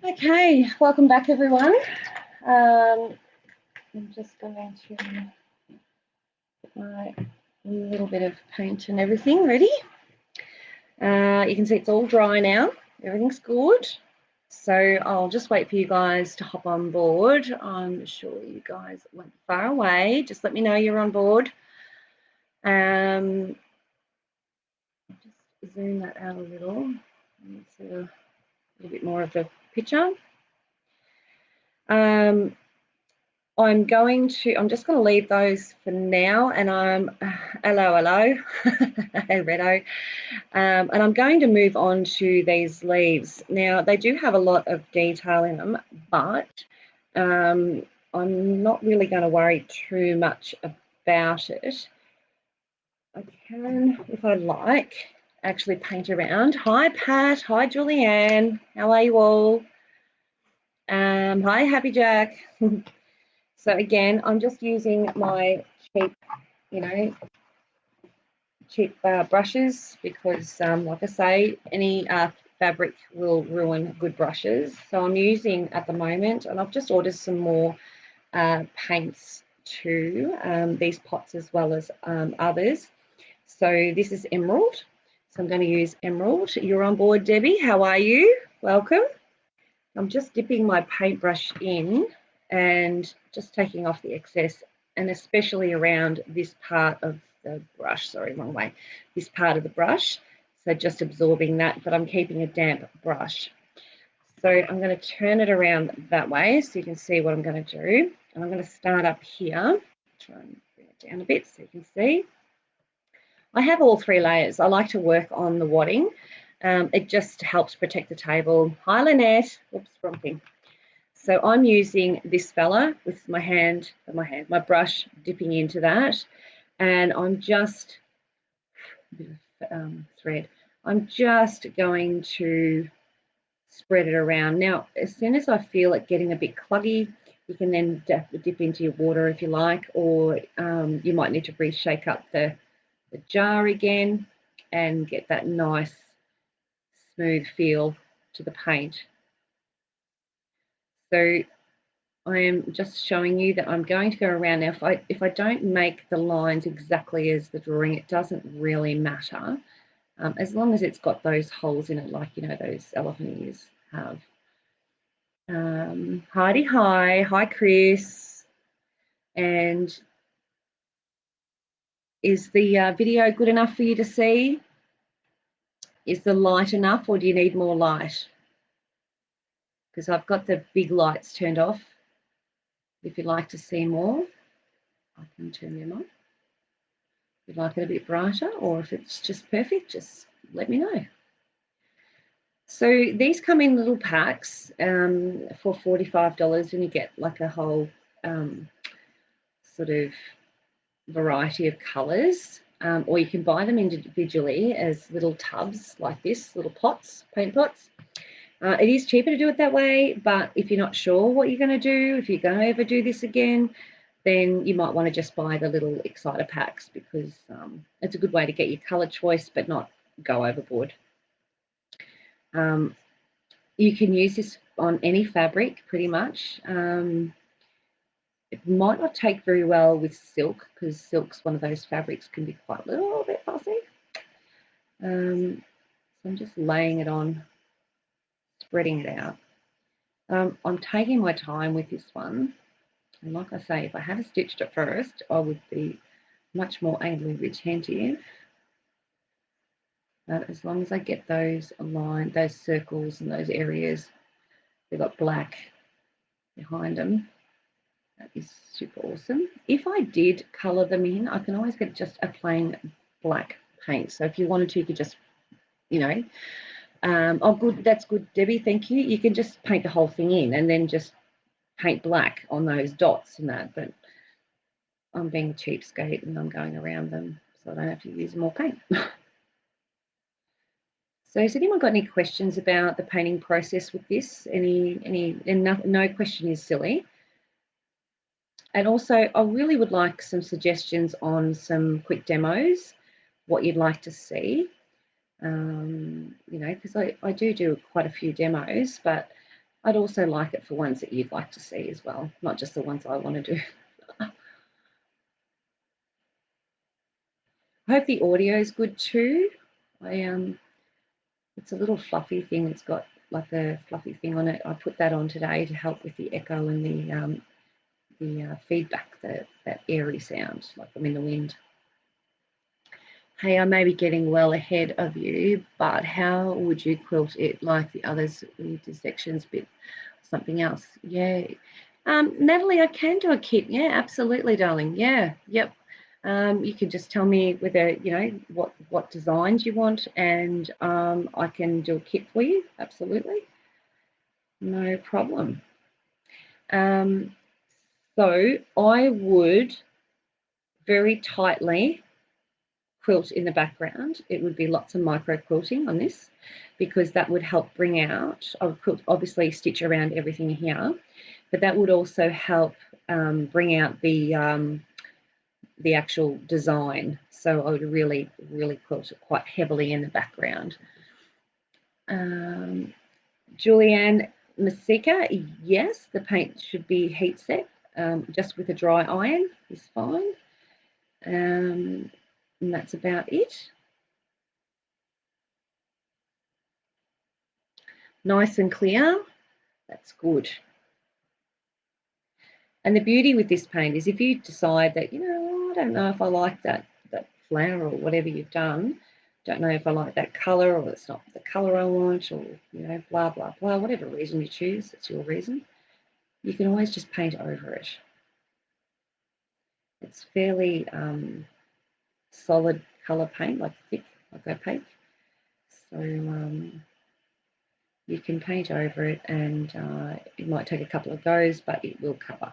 Okay, welcome back everyone. I'm just going to put my little bit of paint and everything ready. You can see it's all dry now, everything's good. So I'll just wait for you guys to hop on board. I'm sure you guys went far away. Just let me know you're on board. Just zoom that out a little. See a little bit more of the picture. I'm just going to leave those for now, and hello, hey Redo, and I'm going to move on to these leaves. Now they do have a lot of detail in them, but I'm not really going to worry too much about it. I can, if I like, actually paint around. Hi Pat, hi Julianne, how are you all? Hi Happy Jack. So again, I'm just using my cheap brushes because, like I say, any fabric will ruin good brushes. So I'm using at the moment, and I've just ordered some more paints too, these pots as well as others. So this is emerald. So I'm going to use emerald. You're on board, Debbie. How are you? Welcome. I'm just dipping my paintbrush in and just taking off the excess, and especially around this part of the brush, sorry, wrong way, this part of the brush. So just absorbing that, but I'm keeping a damp brush. So I'm going to turn it around that way so you can see what I'm going to do. And I'm going to start up here, try and bring it down a bit so you can see. I have all three layers. I like to work on the wadding. It just helps protect the table. Hi, Lynette. Oops, wrong thing. So I'm using this fella with my brush dipping into that, and I'm just thread. I'm just going to spread it around. Now, as soon as I feel it getting a bit cluggy, you can then dip into your water if you like, or you might need to reshake up the jar again and get that nice smooth feel to the paint. So I am just showing you that I'm going to go around now. If I don't make the lines exactly as the drawing, it doesn't really matter, as long as it's got those holes in it, like those elephant ears have. Heidi, hi Chris. And is the video good enough for you to see? Is the light enough, or do you need more light? Because I've got the big lights turned off. If you'd like to see more, I can turn them on. If you'd like it a bit brighter, or if it's just perfect, just let me know. So these come in little packs for $45, and you get like a whole sort of variety of colours, or you can buy them individually as little tubs like this, little pots, paint pots. It is cheaper to do it that way, but if you're not sure what you're going to do, if you're going to ever do this again, then you might want to just buy the little exciter packs, because it's a good way to get your colour choice but not go overboard. You can use this on any fabric pretty much. It might not take very well with silk, because silk's one of those fabrics can be quite a little bit fussy. So I'm just laying it on, spreading it out. I'm taking my time with this one. And like I say, if I had stitched it first, I would be much more anally retentive. But as long as I get those aligned, those circles and those areas, they've got black behind them. That is super awesome. If I did colour them in, I can always get just a plain black paint. So if you wanted to, you could just, oh, good, that's good, Debbie, thank you. You can just paint the whole thing in and then just paint black on those dots and that. But I'm being a cheapskate and I'm going around them, so I don't have to use more paint. So has anyone got any questions about the painting process with this? No question is silly. And also, I really would like some suggestions on some quick demos, what you'd like to see. Because I do quite a few demos, but I'd also like it for ones that you'd like to see as well, not just the ones I want to do. I hope the audio is good too. It's a little fluffy thing. It's got like a fluffy thing on it. I put that on today to help with the echo and the feedback, that airy sound, like I'm in the wind. Hey, I may be getting well ahead of you, but how would you quilt it like the others with the sections bit? Something else? Yeah. Natalie, I can do a kit. Yeah, absolutely, darling. Yeah, yep. You can just tell me whether, you know, what designs you want, and I can do a kit for you. Absolutely. No problem. So I would very tightly quilt in the background. It would be lots of micro quilting on this, because that would help bring out, I would quilt, obviously stitch around everything here, but that would also help bring out the actual design. So I would really, really quilt it quite heavily in the background. Julianne Masika, yes, the paint should be heat set, just with a dry iron is fine. And that's about it. Nice and clear, that's good. And the beauty with this paint is if you decide that, you know, I don't know if I like that flower or whatever you've done, don't know if I like that colour, or it's not the colour I want, or, you know, blah, blah, blah, whatever reason you choose, it's your reason, you can always just paint over it. It's fairly solid colour paint, like thick, like opaque. So you can paint over it, and it might take a couple of goes, but it will cover.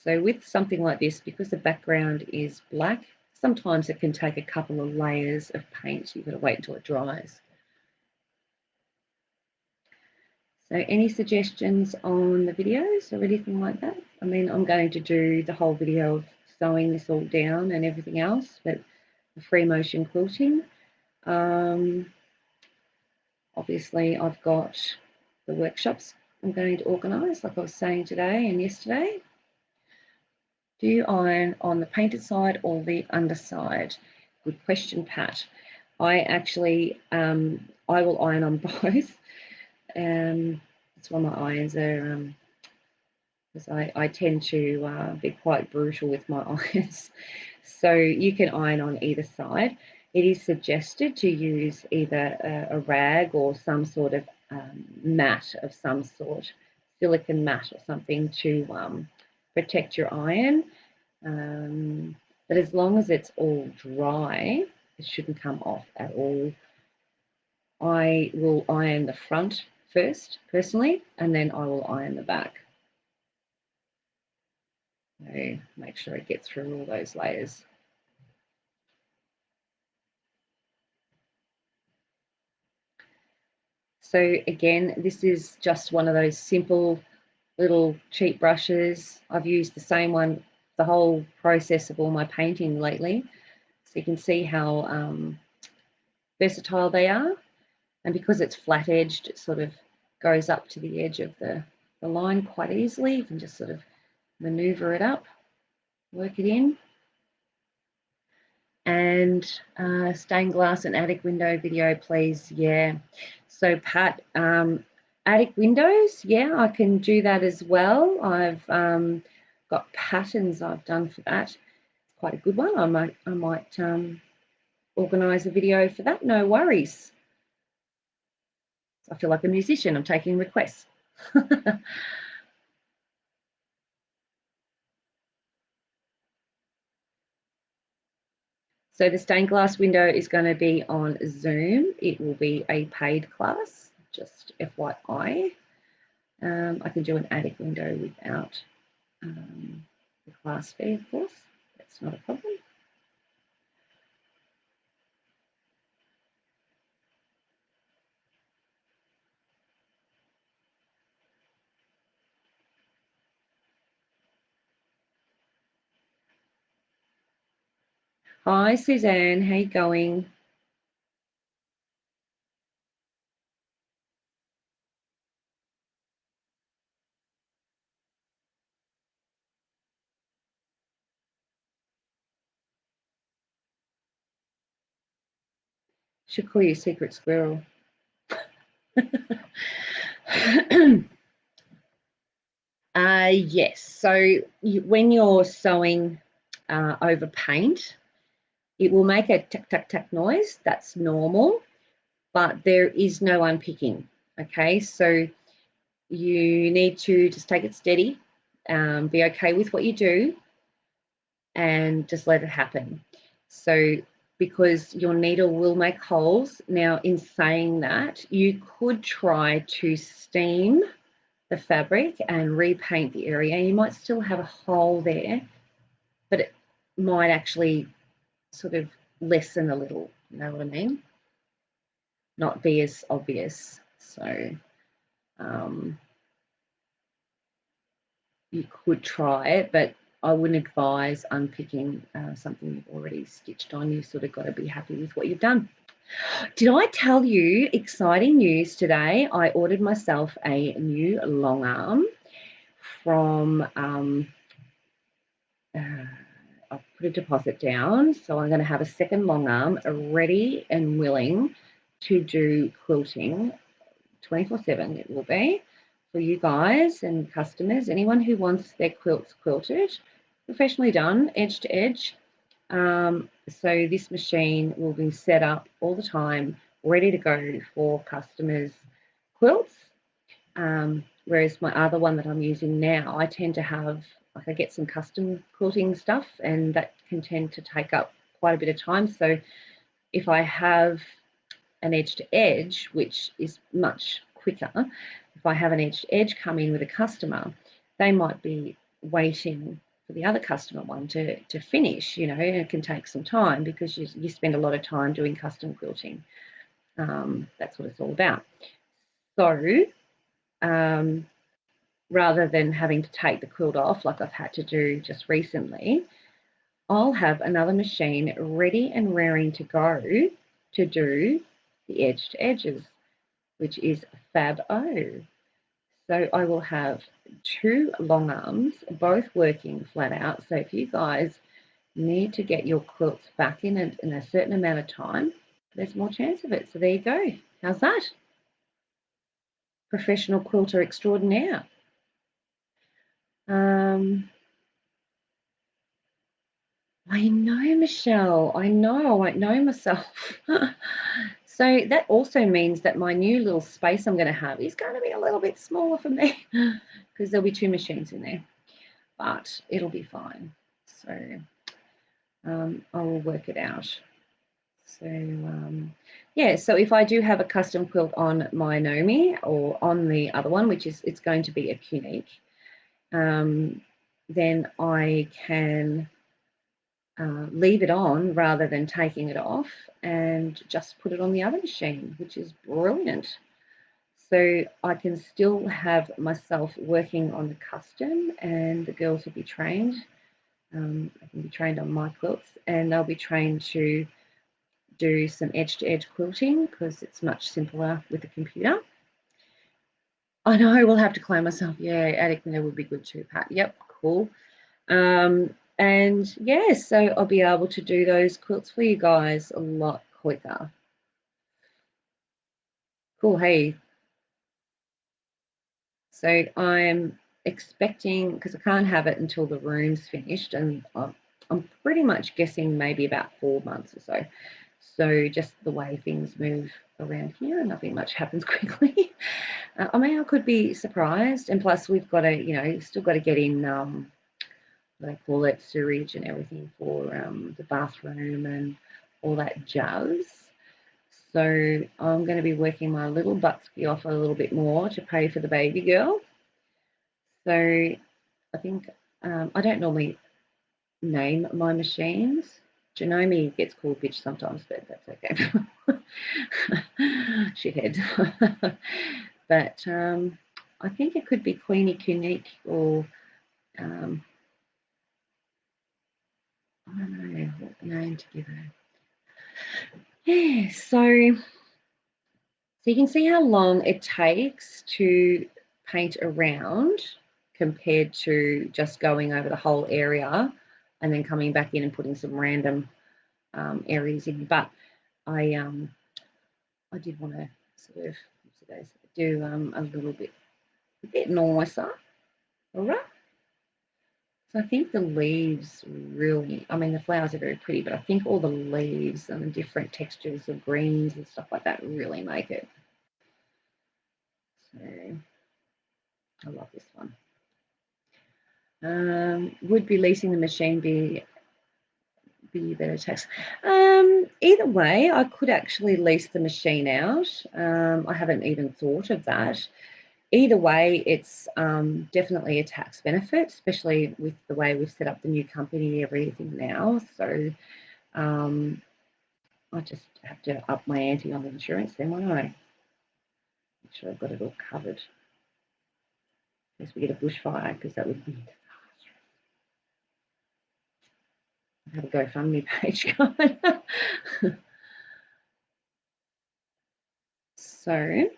So with something like this, because the background is black, sometimes it can take a couple of layers of paint. You've got to wait until it dries. So any suggestions on the videos or anything like that? I mean, I'm going to do the whole video of sewing this all down and everything else, but the free motion quilting. Obviously, I've got the workshops I'm going to organise, like I was saying today and yesterday. Do you iron on the painted side or the underside? Good question, Pat. I actually, I will iron on both. That's why my irons are, because I tend to be quite brutal with my irons. So you can iron on either side. It is suggested to use either a rag or some sort of mat of some sort, silicone mat or something, to protect your iron. But as long as it's all dry, it shouldn't come off at all. I will iron the front first, personally, and then I will iron the back. So make sure it gets through all those layers. So again, this is just one of those simple little cheap brushes. I've used the same one the whole process of all my painting lately. So you can see how versatile they are. And because it's flat edged, it sort of goes up to the edge of the line quite easily. You can just sort of maneuver it up, work it in. And stained glass and attic window video, please. Yeah. So Pat, attic windows, yeah, I can do that as well. I've got patterns I've done for that. It's quite a good one. I might organise a video for that. No worries. I feel like a musician. I'm taking requests. So the stained glass window is going to be on Zoom. It will be a paid class, just FYI. I can do an attic window without the class fee, of course. That's not a problem. Hi, Suzanne. How you going? Should call you Secret Squirrel. Yes, so when you're sewing over paint, it will make a tack, tack, tack noise. That's normal, but there is no unpicking, okay? So you need to just take it steady, be okay with what you do, and just let it happen. So because your needle will make holes. Now, in saying that, you could try to steam the fabric and repaint the area. You might still have a hole there, but it might actually sort of lessen a little, you know what I mean? Not be as obvious. So you could try it, but I wouldn't advise unpicking something you've already stitched on. You've sort of got to be happy with what you've done. Did I tell you exciting news today? I ordered myself a new long arm from, I've put a deposit down, so I'm going to have a second long arm ready and willing to do quilting 24/7. It will be for you guys and customers, anyone who wants their quilts quilted, professionally done, edge to edge. So this machine will be set up all the time, ready to go for customers' quilts. Whereas my other one that I'm using now, I tend to have, like, I get some custom quilting stuff, and that can tend to take up quite a bit of time. So if I have an edge to edge, which is much quicker, if I have an edge to edge come in with a customer, they might be waiting for the other customer one to finish, you know, and it can take some time because you spend a lot of time doing custom quilting. That's what it's all about. So rather than having to take the quilt off like I've had to do just recently, I'll have another machine ready and raring to go to do the edge to edges, which is Fab-O. So I will have two long arms, both working flat out. So if you guys need to get your quilts back in a certain amount of time, there's more chance of it. So there you go. How's that? Professional quilter extraordinaire. I know, Michelle. I know I won't know myself. So that also means that my new little space I'm going to have is going to be a little bit smaller for me because there'll be two machines in there, but it'll be fine. So I will work it out. So yeah, so if I do have a custom quilt on my Nomi or on the other one, which is, it's going to be a Unique, then I can leave it on rather than taking it off and just put it on the other machine, which is brilliant. So I can still have myself working on the custom, and the girls will be trained. I can be trained on my quilts, and they'll be trained to do some edge-to-edge quilting because it's much simpler with the computer. I know, we'll have to claim myself. Yeah, attic there would be good too, Pat. Yep, cool. And yeah, so I'll be able to do those quilts for you guys a lot quicker. Cool, hey. So I'm expecting, because I can't have it until the room's finished, and I'm pretty much guessing maybe about 4 months or so. So just the way things move around here, nothing much happens quickly. I mean, I could be surprised, and plus we've got to, you know, still got to get in what I call it, sewage and everything for the bathroom and all that jazz. So I'm going to be working my little butsky off a little bit more to pay for the baby girl. So I think I don't normally name my machines. Janome gets called bitch sometimes, but that's okay. Shithead. But I think it could be Queenie Unique or I don't know what name to give her. Yeah, so you can see how long it takes to paint around compared to just going over the whole area and then coming back in and putting some random areas in. But I I did want to sort of do a little bit nicer. All right. So I think the leaves really, I mean, the flowers are very pretty, but I think all the leaves and the different textures of greens and stuff like that really make it. So I love this one. Would releasing the machine be better tax? Either way, I could actually lease the machine out. I haven't even thought of that. Either way, it's definitely a tax benefit, especially with the way we've set up the new company, everything now. So I just have to up my ante on the insurance then, won't I? Make sure I've got it all covered. Unless we get a bushfire, because that would be disastrous. I have a GoFundMe page going. So,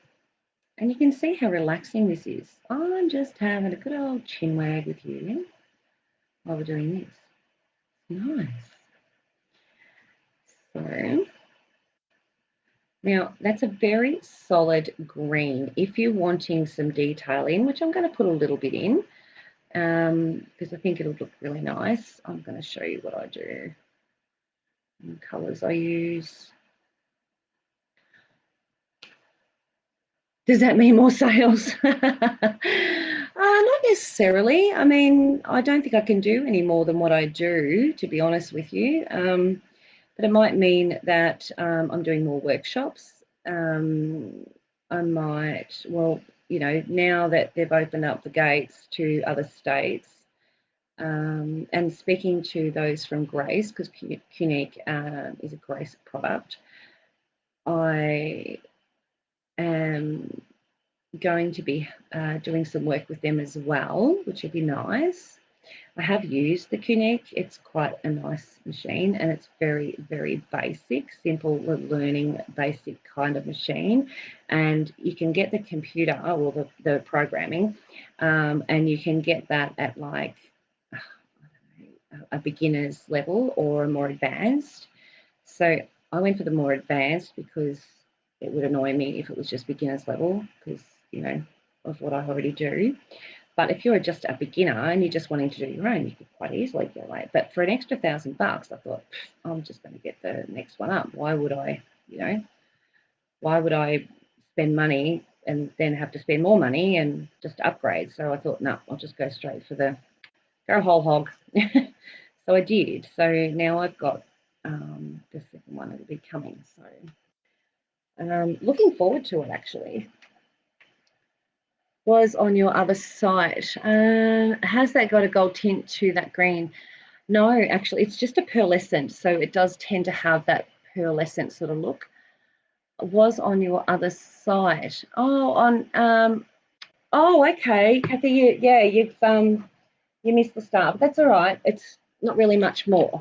and you can see how relaxing this is. I'm just having a good old chin wag with you while we're doing this. Nice. So, now that's a very solid green. If you're wanting some detail in, which I'm going to put a little bit in, because I think it'll look really nice, I'm going to show you what I do. And the colours I use. Does that mean more sales? Not necessarily. I mean, I don't think I can do any more than what I do, to be honest with you. But it might mean that I'm doing more workshops. I might, well, you know, now that they've opened up the gates to other states, and speaking to those from Grace, because Qnique is a Grace product, I am going to be doing some work with them as well, which would be nice. I have used the Qnique. It's quite a nice machine, and it's very, very basic, simple learning, basic kind of machine. And you can get the computer or the programming, and you can get that at like a beginner's level or a more advanced. So I went for the more advanced because it would annoy me if it was just beginner's level because, you know, of what I already do. But if you're just a beginner and you're just wanting to do your own, you could quite easily get away. But for an extra $1,000, I thought, I'm just going to get the next one up. Why would I, you know, why would I spend money and then have to spend more money and just upgrade? So I thought, no, I'll just go straight for go whole hog. So I did. So now I've got the second one that'll be coming. So looking forward to it actually. Was on your other site. Has that got a gold tint to that green? No, actually, it's just a pearlescent. So it does tend to have that pearlescent sort of look. Was on your other site. Oh, on oh, okay, Kathy. You missed the start, but that's all right. It's not really much more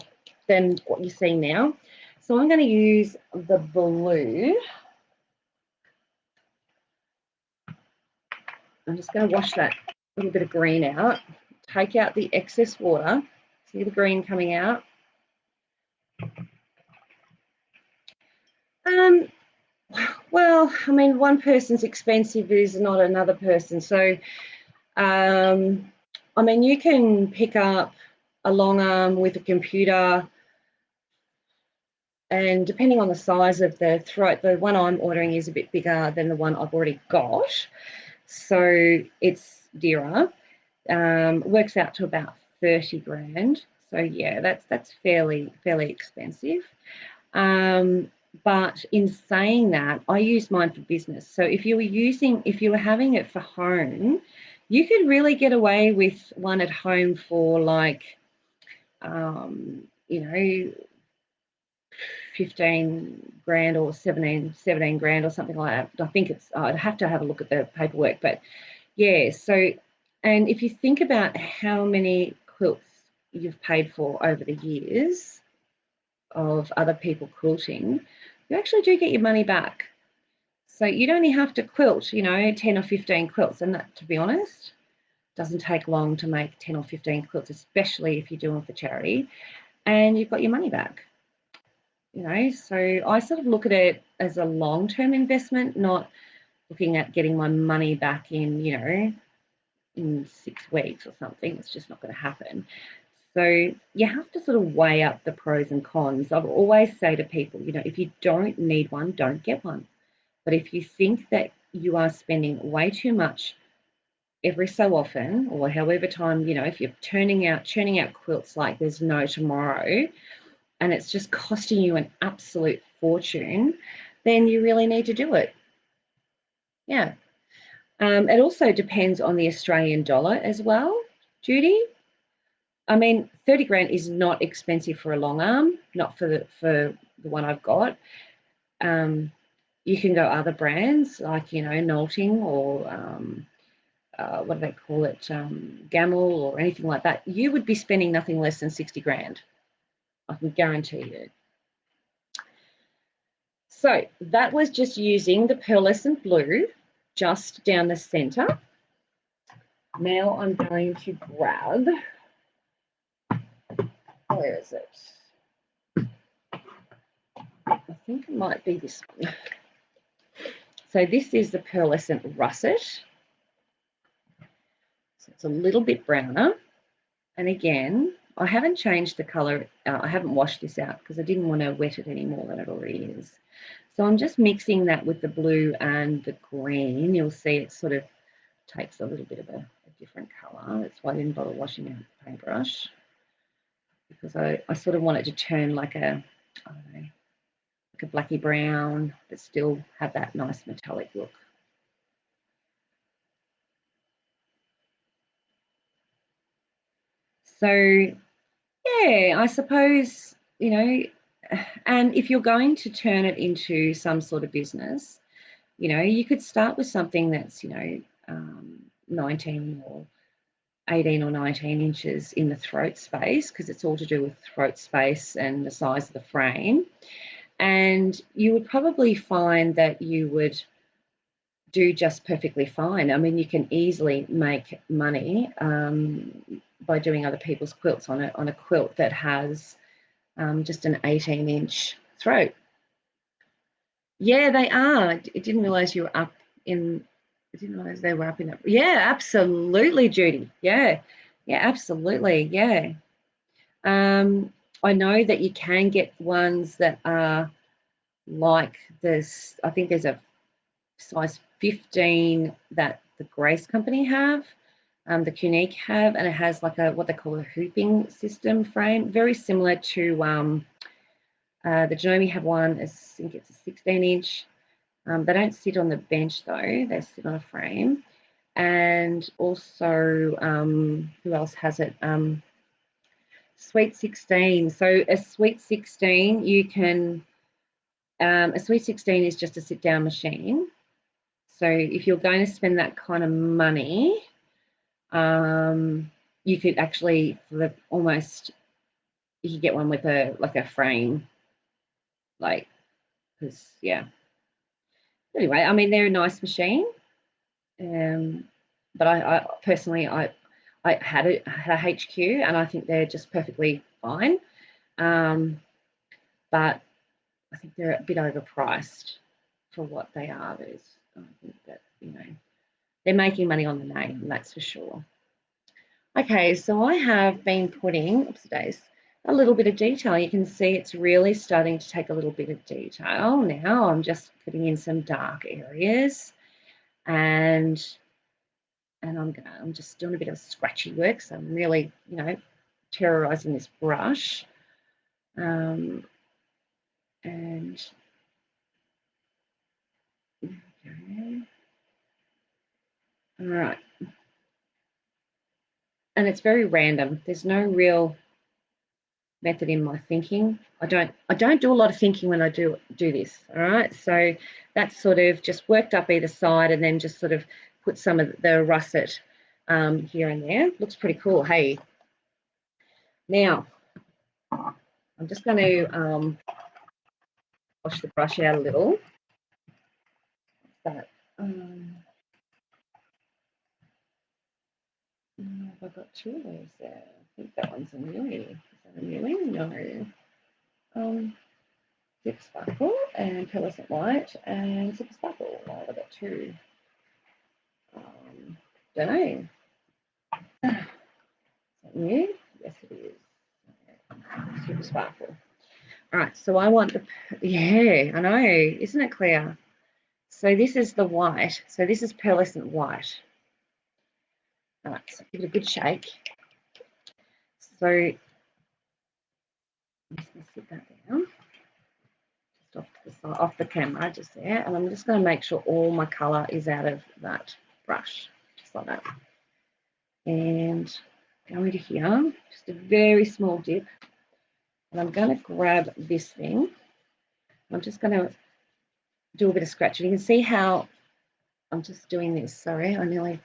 than what you see now. So I'm going to use the blue. I'm just going to wash that little bit of green out, take out the excess water. See the green coming out? Well, I mean, one person's expensive is not another person. So, I mean, you can pick up a long arm with a computer, and depending on the size of the throat, the one I'm ordering is a bit bigger than the one I've already got. So it's dearer. Works out to about 30 grand. So yeah, that's fairly expensive. But in saying that, I use mine for business. So if you were having it for home, you could really get away with one at home for like, you know, 15 grand or 17 grand or something like that. I think it's, I'd have to have a look at the paperwork, but yeah. So, and if you think about how many quilts you've paid for over the years of other people quilting, you actually do get your money back. So you'd only have to quilt, you know, 10 or 15 quilts. And that, to be honest, doesn't take long to make 10 or 15 quilts, especially if you're doing it for charity, and you've got your money back. you know, so I sort of look at it as a long-term investment, not looking at getting my money back in, you know, in 6 weeks or something. It's just not going to happen. So you have to sort of weigh up the pros and cons. I've always say to people, you know, if you don't need one, don't get one. But if you think that you are spending way too much every so often, or however time, you know, if you're churning out quilts like there's no tomorrow, and it's just costing you an absolute fortune, then you really need to do it. Yeah. It also depends on the Australian dollar as well, Judy. I mean, 30 grand is not expensive for a long arm, not for the one I've got. You can go other brands like, you know, Knolting or what do they call it, Gamel or anything like that. You would be spending nothing less than 60 grand. I can guarantee you. So that was just using the pearlescent blue just down the center. Now I'm going to grab, where is it? I think it might be this one. So this is the pearlescent russet. So it's a little bit browner. And again, I haven't changed the color. I haven't washed this out because I didn't want to wet it any more than it already is. So I'm just mixing that with the blue and the green. You'll see it sort of takes a little bit of a different color. That's why I didn't bother washing out the paintbrush, because I sort of want it to turn like a, I don't know, like a blacky brown, but still have that nice metallic look. So yeah, I suppose, you know, and if you're going to turn it into some sort of business, you know, you could start with something that's, you know, 19 or 18 or 19 inches in the throat space, because it's all to do with throat space and the size of the frame. And you would probably find that you would do just perfectly fine. I mean, you can easily make money by doing other people's quilts on a quilt that has just an 18-inch throat. Yeah, they are. I didn't realise you were up in. I didn't realise they were up in that. Yeah, absolutely, Judy. Yeah, yeah, absolutely. Yeah. I know that you can get ones that are like this. I think there's a size 15 that the Grace Company have, the Cunique have, and it has like a what they call a hooping system frame, very similar to the Janome have one. I think it's a 16-inch. They don't sit on the bench though; they sit on a frame. And also, who else has it? Sweet 16. So a Sweet 16, you can. A Sweet 16 is just a sit-down machine. So if you're going to spend that kind of money, you could actually almost you could get one with a frame, like, because yeah. Anyway, I mean they're a nice machine, but I personally I had a HQ and I think they're just perfectly fine, but I think they're a bit overpriced for what they are. I think that, you know, they're making money on the name, that's for sure. Okay, so I have been putting, oops days, a little bit of detail. You can see it's really starting to take a little bit of detail now. I'm just putting in some dark areas, and I'm just doing a bit of scratchy work. So I'm really, you know, terrorizing this brush, and okay. All right, and it's very random. There's no real method in my thinking. I don't do a lot of thinking when I do this. All right, so that's sort of just worked up either side, and then just sort of put some of the russet here and there. Looks pretty cool. Hey, now I'm just going to wash the brush out a little. But have I got two of those there? I think that one's a Millie. Is that a Millie? No. Zip Sparkle and Pearlescent White and Zip Sparkle. Oh, I've got two. Don't know. Is that new? Yes, it is. Super Sparkle. All right, so I want the, yeah, I know, isn't it clear? So this is the white. So this is Pearlescent White. All right, so give it a good shake. So I'm just going to sit that down. Off to the side, off the camera, just there, and I'm just going to make sure all my colour is out of that brush, just like that. And go into here, just a very small dip, and I'm going to grab this thing. I'm just going to do a bit of scratching. You can see how I'm just doing this. Sorry, I nearly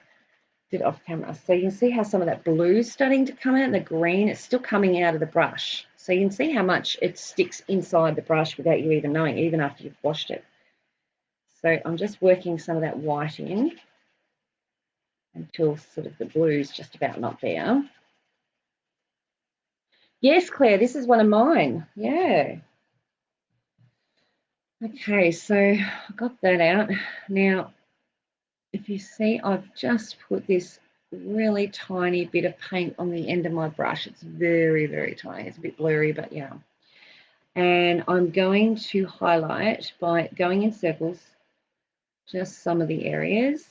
did it off camera. So you can see how some of that blue is starting to come out, and the green, it's still coming out of the brush. So you can see how much it sticks inside the brush without you even knowing, even after you've washed it. So I'm just working some of that white in until sort of the blue's just about not there. Yes, Claire, this is one of mine. Yeah. Okay, so I got that out. Now, if you see, I've just put this really tiny bit of paint on the end of my brush. It's very, very tiny. It's a bit blurry, but yeah. And I'm going to highlight by going in circles just some of the areas,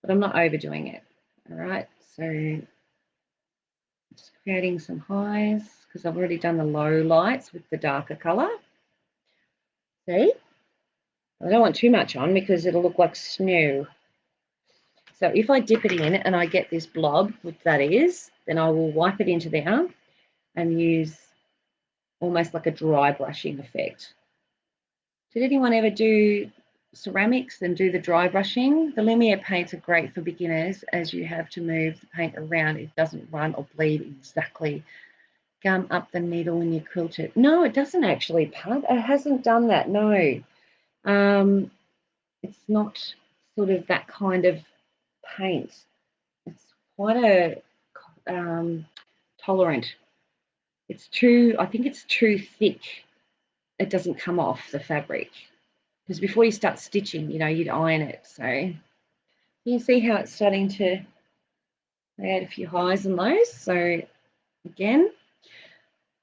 but I'm not overdoing it. All right, so just creating some highs because I've already done the low lights with the darker colour. See? I don't want too much on because it'll look like snow. So if I dip it in and I get this blob, which that is, then I will wipe it into there and use almost like a dry brushing effect. Did anyone ever do ceramics and do the dry brushing? The Lumiere paints are great for beginners as you have to move the paint around. It doesn't run or bleed exactly. Gum up the needle when you quilt it. No, it doesn't actually, Pub. It hasn't done that, no. It's not sort of that kind of paint. It's quite a tolerant. It's too, I think it's too thick. It doesn't come off the fabric. Because before you start stitching, you know, you'd iron it. So you can see how it's starting to add a few highs and lows. So again,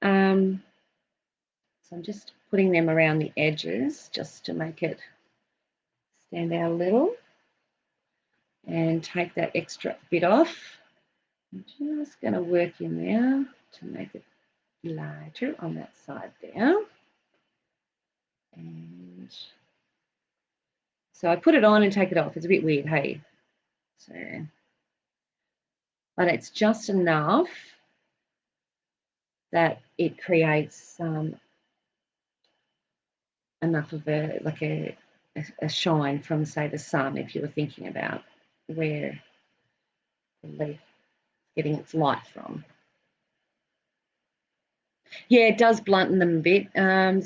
so I'm just putting them around the edges just to make it stand out a little. And take that extra bit off. I'm just going to work in there to make it lighter on that side there. And so I put it on and take it off. It's a bit weird, hey? So, but it's just enough that it creates enough of a shine from, say, the sun, if you were thinking about where the leaf is getting its light from. Yeah, it does blunten them a bit.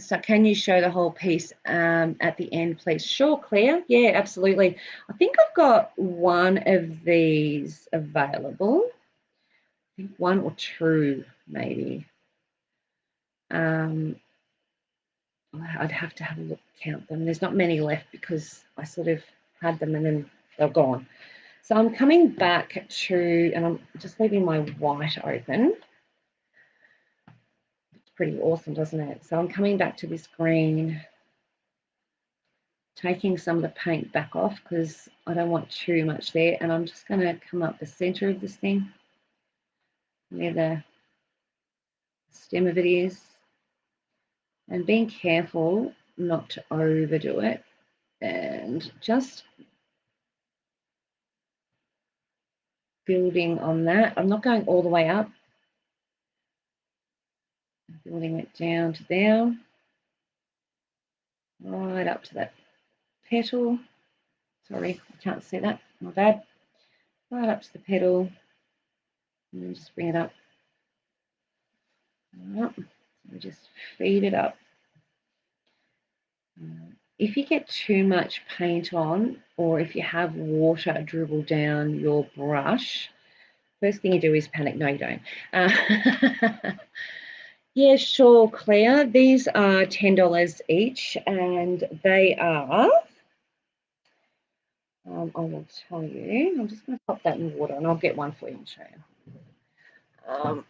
So can you show the whole piece at the end, please? Sure, Claire. Yeah, absolutely. I think I've got one of these available. I think one or two, maybe. I'd have to have a look, count them. There's not many left because I sort of had them and then they're gone. So I'm coming back to, and I'm just leaving my white open. It's pretty awesome, doesn't it? So I'm coming back to this green, taking some of the paint back off because I don't want too much there. And I'm just going to come up the center of this thing where the stem of it is. And being careful not to overdo it. And just building on that. I'm not going all the way up. I'm building it down to there. Right up to that petal. Sorry, I can't see that. My bad. Right up to the petal. And then just bring it up. So we just feed it up. If you get too much paint on, or if you have water dribble down your brush, first thing you do is panic. No, you don't. Yeah, sure, Claire. These are $10 each, and they are, I will tell you, I'm just going to pop that in water, and I'll get one for you and show you. Um,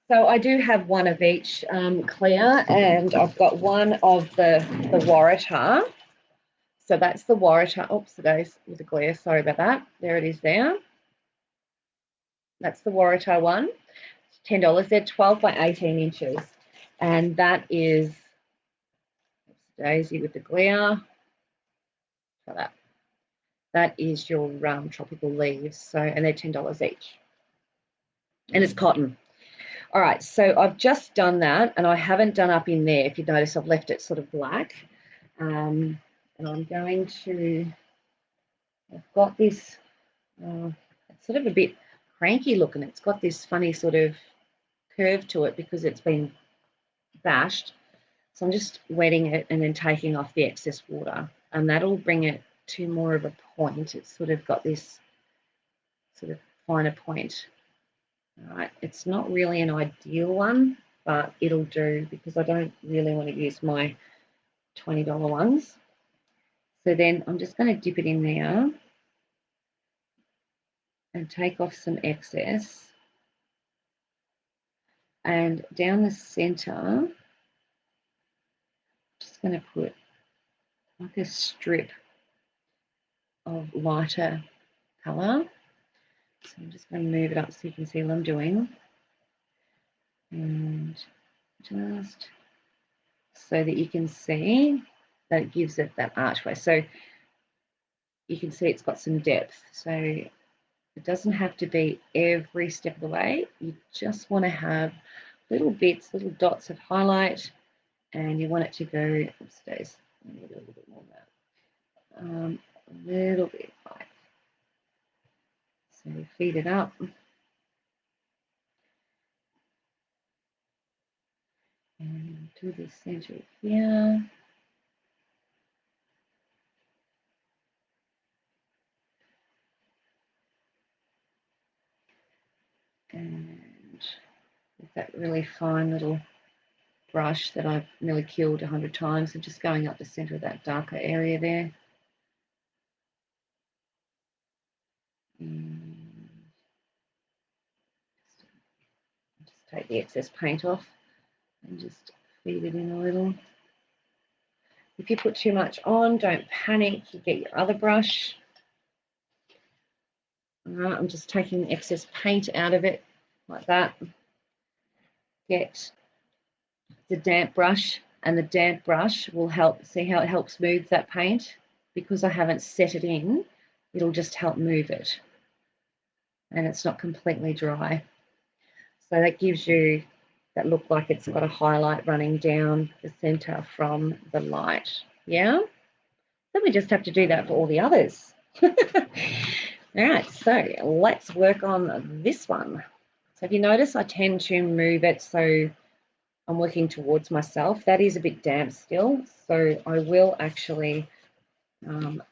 So I do have one of each, Claire, and I've got one of the Waratah. So that's the Waratah. Oops, it goes with the glare. Sorry about that. There it is there. That's the Waratah one. It's $10. They're 12 by 18 inches. And that is Daisy with the glare. So that is your tropical leaves. So, and they're $10 each. And it's cotton. All right, so I've just done that, and I haven't done up in there. If you notice, I've left it sort of black. And I'm going to, I've got this, it's sort of a bit cranky looking. It's got this funny sort of curve to it because it's been bashed. So I'm just wetting it and then taking off the excess water, and that'll bring it to more of a point. It's sort of got this sort of finer point. All right, it's not really an ideal one, but it'll do because I don't really want to use my $20 ones. So then I'm just going to dip it in there and take off some excess. And down the center, just going to put like a strip of lighter color. So I'm just going to move it up so you can see what I'm doing. And just so that you can see that it gives it that archway. So you can see it's got some depth. So it doesn't have to be every step of the way. You just want to have little bits, little dots of highlight, and you want it to go, oops, days, a little bit more than that. A little bit like, so feed it up. And to the center here. And with that really fine little brush that I've nearly killed 100 times, and just going up the center of that darker area there. And just take the excess paint off and just feed it in a little. If you put too much on, don't panic. You get your other brush. All right, I'm just taking the excess paint out of it like that. Get the damp brush, and the damp brush will help. See how it helps move that paint? Because I haven't set it in, it'll just help move it. And it's not completely dry. So that gives you that look like it's got a highlight running down the center from the light. Yeah? Then we just have to do that for all the others. All right, so let's work on this one. So if you notice, I tend to move it so I'm working towards myself. That is a bit damp still, so I will actually,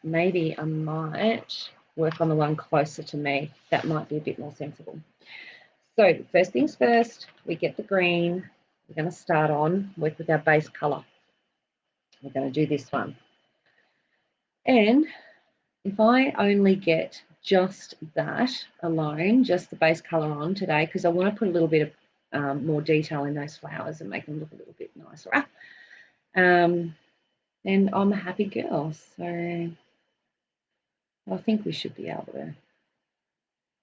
maybe I might work on the one closer to me. That might be a bit more sensible. So first things first, we get the green. We're going to start on, work with our base colour. We're going to do this one. And if I only get just that alone, just the base colour on today, because I want to put a little bit of more detail in those flowers and make them look a little bit nicer, then I'm a happy girl. So I think we should be able to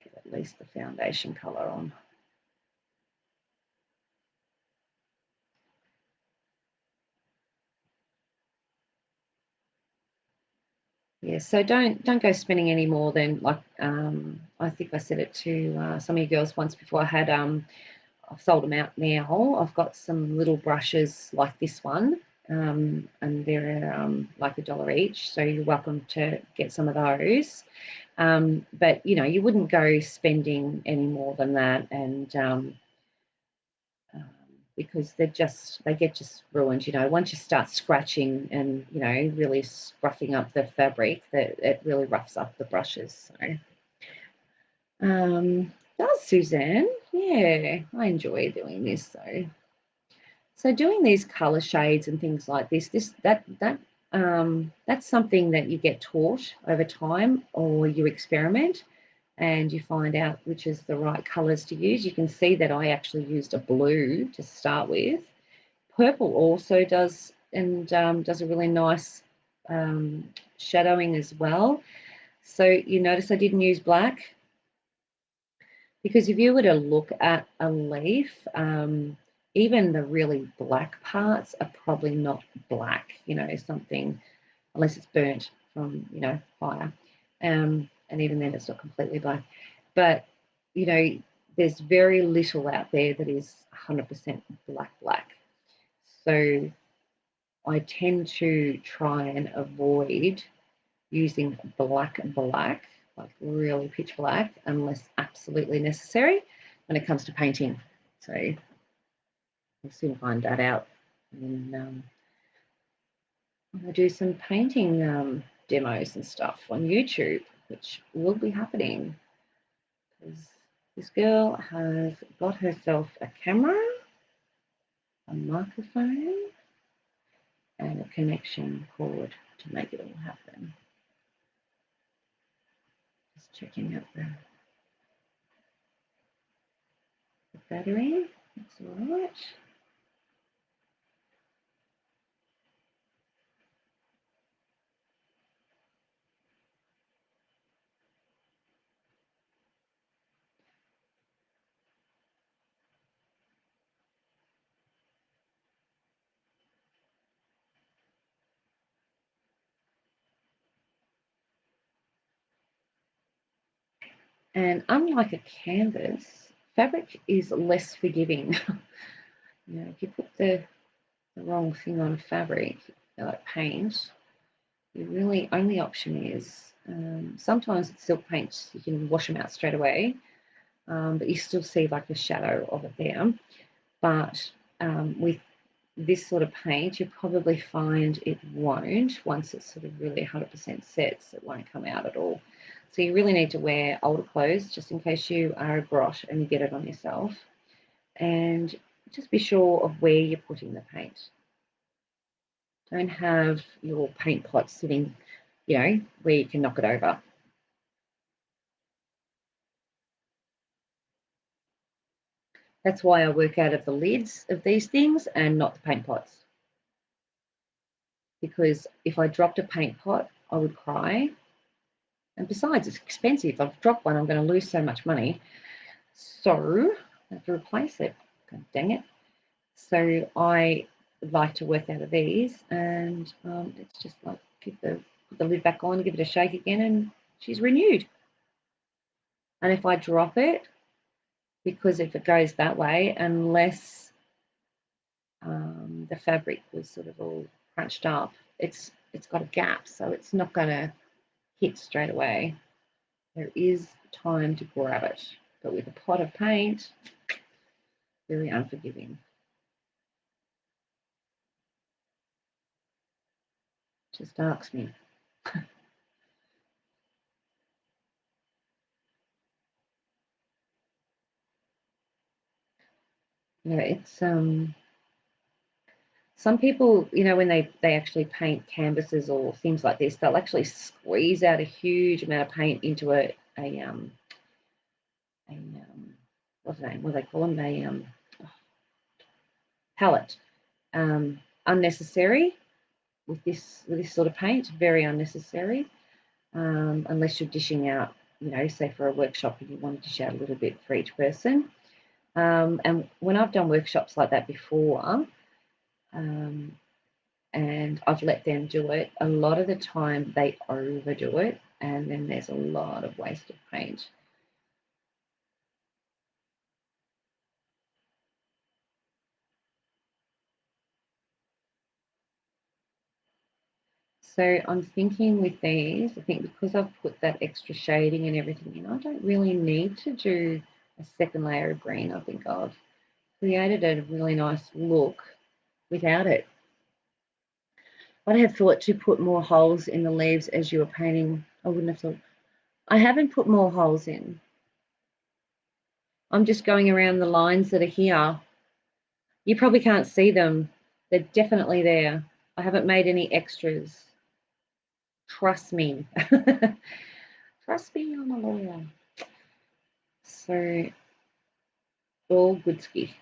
get at least the foundation colour on. Yeah, so don't go spending any more than, like, I think I said it to some of you girls once before. I've sold them out now. I've got some little brushes like this one, and they're like $1 each, so you're welcome to get some of those. But you know, you wouldn't go spending any more than that, and because they get just ruined. Once you start scratching and really scruffing up the fabric, that it really roughs up the brushes. Does Suzanne? Yeah, I enjoy doing this though. So doing these color shades and things like that's something that you get taught over time, or you experiment and you find out which is the right colors to use. You can see that I actually used a blue to start with. Purple also does, and does a really nice shadowing as well. So you notice I didn't use black, because if you were to look at a leaf, even the really black parts are probably not black, something, unless it's burnt from, fire. And even then it's not completely black. But, there's very little out there that is 100% black. So I tend to try and avoid using black, like really pitch black, unless absolutely necessary when it comes to painting. So we'll soon find that out. And I'm going to do some painting demos and stuff on YouTube, which will be happening, because this girl has got herself a camera, a microphone, and a connection cord to make it all happen. Just checking out the battery. That's all right. And unlike a canvas, fabric is less forgiving. If you put the wrong thing on fabric, like paint, your really only option is, sometimes it's silk paints, you can wash them out straight away, but you still see like the shadow of it there. But with this sort of paint, you probably find it won't, once it's sort of really 100% sets, it won't come out at all. So you really need to wear older clothes, just in case you are a grot and you get it on yourself. And just be sure of where you're putting the paint. Don't have your paint pot sitting, where you can knock it over. That's why I work out of the lids of these things and not the paint pots. Because if I dropped a paint pot, I would cry. And besides, it's expensive. If I've dropped one, I'm going to lose so much money. So I have to replace it. God dang it. So I like to work out of these, and it's just like put the lid back on, give it a shake again, and she's renewed. And if I drop it, because if it goes that way, unless the fabric was sort of all crunched up, it's got a gap, so it's not going to hit straight away. There is time to grab it, but with a pot of paint, very unforgiving. Just ask me. It's some people, when they actually paint canvases or things like this, they'll actually squeeze out a huge amount of paint into a what's the name? What do they call them? Palette. Unnecessary with this sort of paint. Very unnecessary. Unless you're dishing out, say for a workshop and you want to dish out a little bit for each person. And when I've done workshops like that before, and I've let them do it, a lot of the time they overdo it, and then there's a lot of wasted paint. So I'm thinking with these, I think because I've put that extra shading and everything in, I don't really need to do a second layer of green, I think of, created a really nice look without it. I'd have thought to put more holes in the leaves as you were painting. I wouldn't have thought. I haven't put more holes in. I'm just going around the lines that are here. You probably can't see them. They're definitely there. I haven't made any extras. Trust me. Trust me, I'm a lawyer. So, all good ski.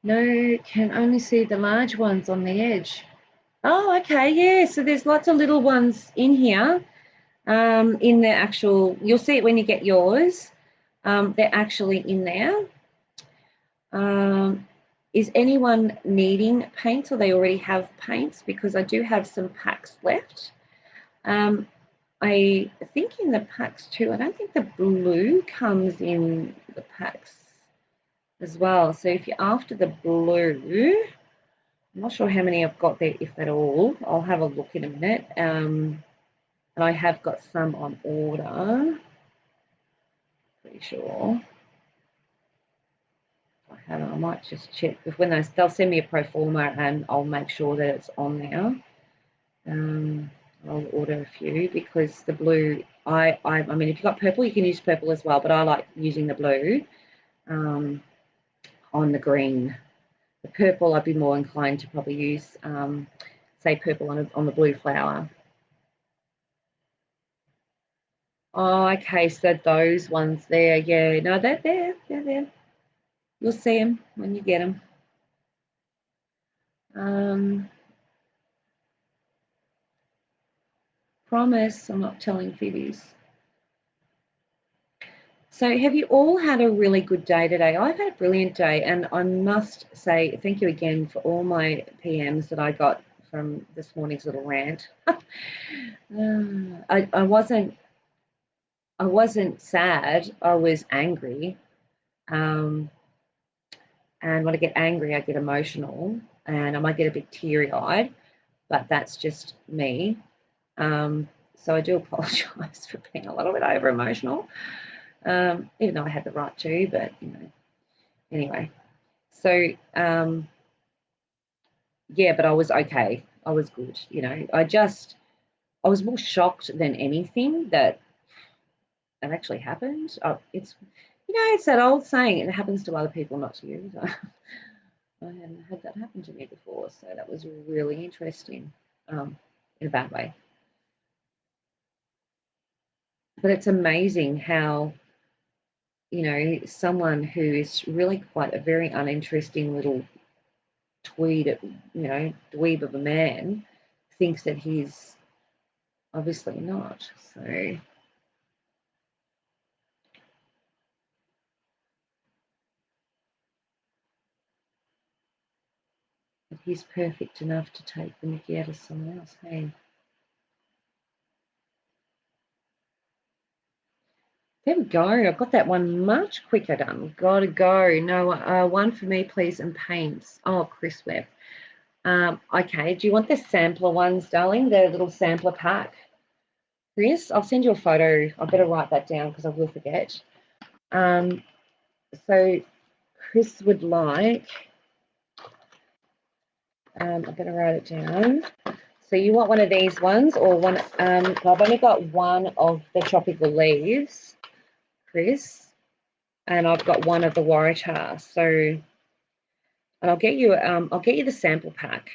No, can only see the large ones on the edge. Oh, okay, yeah. So there's lots of little ones in here. In the actual, you'll see it when you get yours. They're actually in there. Is anyone needing paints, or they already have paints? Because I do have some packs left. I think in the packs too, I don't think the blue comes in the packs as well. So if you're after the blue, I'm not sure how many I've got there, if at all. I'll have a look in a minute. And I have got some on order. Pretty sure. I might just check, because when they'll send me a pro forma and I'll make sure that it's on there. I'll order a few, because the blue, I mean, if you've got purple, you can use purple as well, but I like using the blue on the green. The purple, I'd be more inclined to probably use, say, purple on the blue flower. Oh, okay, so those ones there, yeah, no, they're there, they're there. You'll see them when you get them. Promise, I'm not telling fibbies. So have you all had a really good day today? I've had a brilliant day, and I must say thank you again for all my PMs that I got from this morning's little rant. I wasn't sad. I was angry. And when I get angry, I get emotional, and I might get a bit teary-eyed, but that's just me. So I do apologise for being a little bit over-emotional. Even though I had the right to, but anyway. So yeah, but I was okay. I was good. I was more shocked than anything that it actually happened. It's it's that old saying, it happens to other people, not to you. I hadn't had that happen to me before, so that was really interesting, in a bad way. But it's amazing how someone who is really quite a very uninteresting little dweeb of a man thinks that he's obviously not. So he's perfect enough to take the mickey out of someone else. Hey, there we go. I've got that one much quicker done. Gotta go. No, one for me, please, and paints. Oh, Chris Webb. Okay, do you want the sampler ones, darling? The little sampler pack? Chris, I'll send you a photo. I better write that down because I will forget. So Chris would like, I better write it down. So you want one of these ones, or one? I've only got one of the tropical leaves, Chris, and I've got one of the Waratah. So, and I'll get you the sample pack.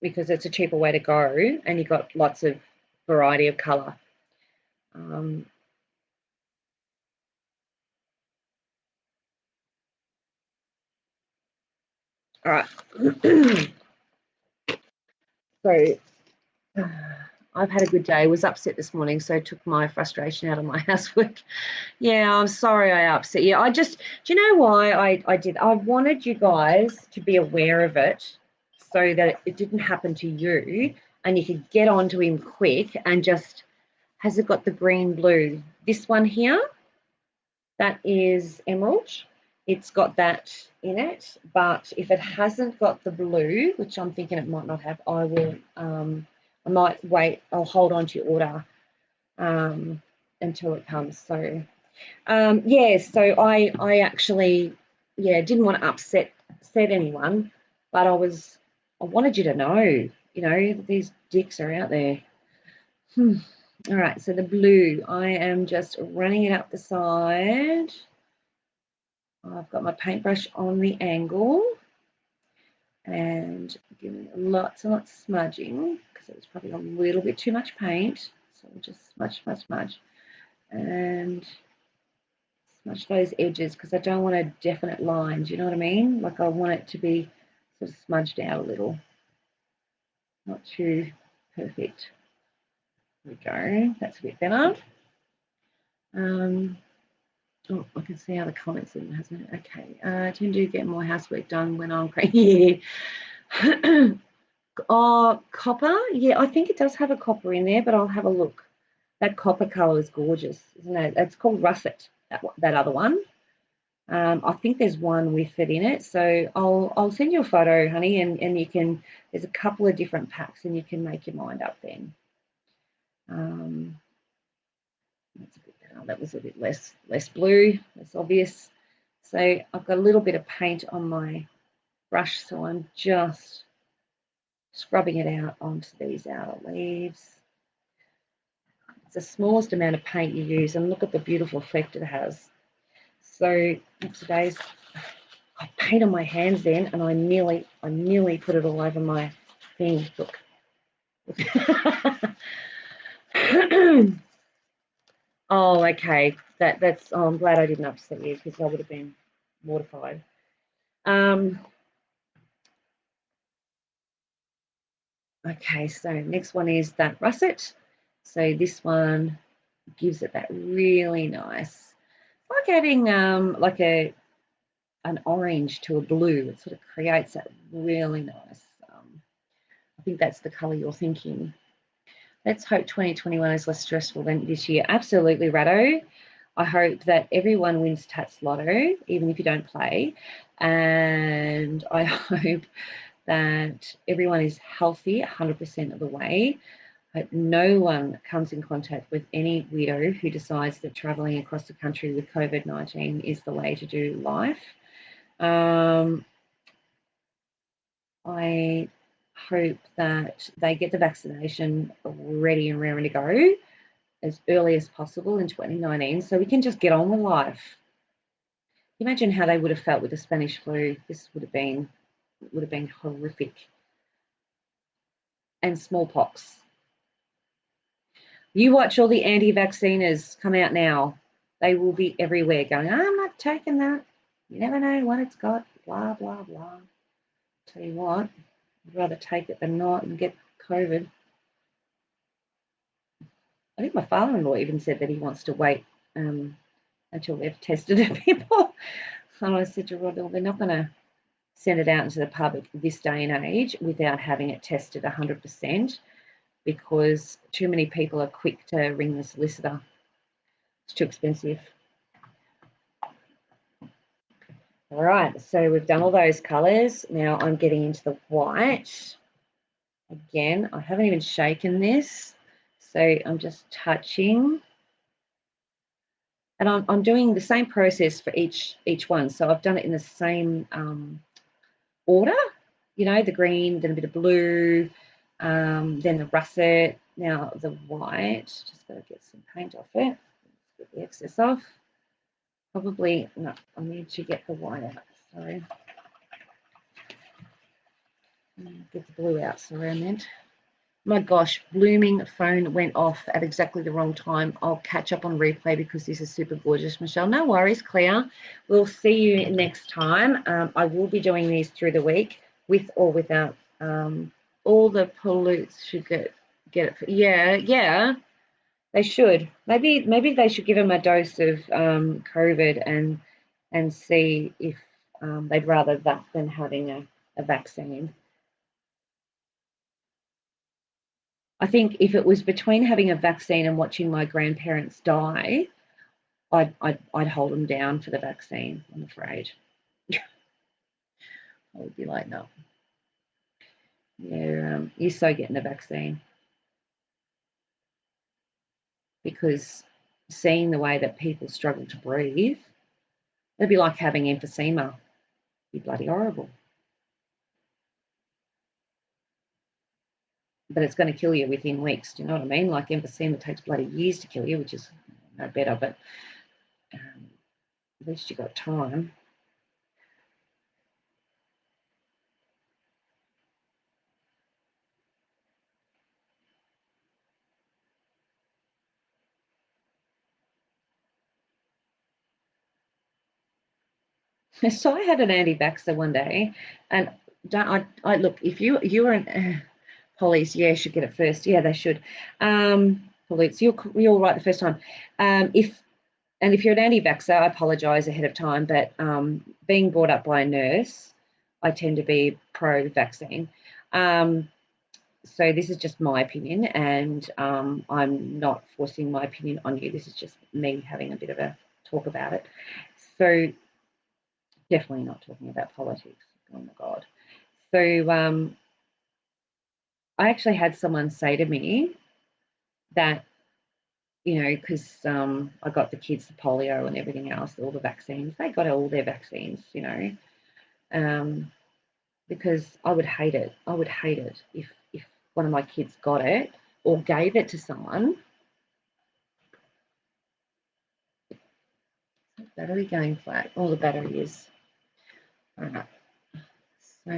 because it's a cheaper way to go, and you've got lots of variety of colour. All right. So I've had a good day. I was upset this morning, so I took my frustration out of my housework. Yeah, I'm sorry I upset you. Do you know why I did? I wanted you guys to be aware of it so that it didn't happen to you and you could get onto him quick and just, has it got the green blue? This one here, that is emerald. It's got that in it, but if it hasn't got the blue, which I'm thinking it might not have, I might wait. I'll hold on to your order until it comes. So yeah, so I actually, yeah, didn't want to upset anyone, but I wanted you to know, you know, these dicks are out there. All right, so the blue, I am just running it up the side. I've got my paintbrush on the angle and giving lots and lots of smudging because it was probably a little bit too much paint. So we'll just smudge, smudge, smudge, and smudge those edges because I don't want a definite line. Do you know what I mean? Like I want it to be sort of smudged out a little, not too perfect. There we go. That's a bit better. Oh, I can see how the comments in, hasn't it? Okay. I tend to get more housework done when I'm cranky. Oh, copper. Yeah, I think it does have a copper in there, but I'll have a look. That copper color is gorgeous, isn't it? It's called russet, that other one. I think there's one with it in it, so I'll send you a photo, honey, and you can. There's a couple of different packs, and you can make your mind up then. That's a bit better. That was a bit less blue, less obvious. So I've got a little bit of paint on my brush, so I'm just scrubbing it out onto these outer leaves. It's the smallest amount of paint you use, and look at the beautiful effect it has. So today's, I paint on my hands then, and I nearly put it all over my thing. Look. Oh, okay. That's. Oh, I'm glad I didn't upset you because I would have been mortified. Okay, so next one is that russet. So this one gives it that really nice, like having like an orange to a blue. It sort of creates that really nice. I think that's the colour you're thinking. Let's hope 2021 is less stressful than this year. Absolutely, Ratto. I hope that everyone wins Tats Lotto, even if you don't play. And I hope that everyone is healthy 100% of the way. I hope no one comes in contact with any weirdo who decides that travelling across the country with COVID-19 is the way to do life. I hope that they get the vaccination ready and raring to go as early as possible in 2019 so we can just get on with life. Imagine how they would have felt with the Spanish flu. This would have been horrific. And smallpox. You watch all the anti-vacciners come out now. They will be everywhere going, I'm not taking that. You never know what it's got, blah, blah, blah. Tell you what, I'd rather take it than not and get COVID. I think my father-in-law even said that he wants to wait until they've tested people. And I said to Rod, well, they're not going to send it out into the public this day and age without having it tested 100% because too many people are quick to ring the solicitor. It's too expensive. All right, so we've done all those colours. Now I'm getting into the white. Again, I haven't even shaken this, so I'm just touching. And I'm doing the same process for each one. So I've done it in the same order, you know, the green, then a bit of blue, then the russet, now the white. Just got to get some paint off it, get the excess off. Probably, no, I need to get the white out, sorry. Get the blue out, sorry, I meant. My gosh, blooming phone went off at exactly the wrong time. I'll catch up on replay because this is super gorgeous, Michelle. No worries, Claire. We'll see you next time. I will be doing these through the week with or without. All the pollutes should get it. Yeah, they should. Maybe they should give them a dose of COVID and see if they'd rather that than having a vaccine. I think if it was between having a vaccine and watching my grandparents die, I'd hold them down for the vaccine, I'm afraid. I would be like, no, you're so getting the vaccine. Because seeing the way that people struggle to breathe, it'd be like having emphysema. It'd be bloody horrible. But it's going to kill you within weeks. Do you know what I mean? Like emphysema takes bloody years to kill you, which is no better, but at least you got time. So I had an anti-vaxxer one day, and I look, if you were an police, yeah, should get it first. Yeah, they should. Police, you're right the first time. If you're an anti-vaxxer, I apologise ahead of time, but being brought up by a nurse, I tend to be pro-vaccine. So this is just my opinion, and I'm not forcing my opinion on you. This is just me having a bit of a talk about it. So definitely not talking about politics. Oh my God. So I actually had someone say to me that, because I got the kids the polio and everything else, all the vaccines, they got all their vaccines, because I would hate it. I would hate it if one of my kids got it or gave it to someone. Battery going flat. Oh, the battery is. All right. So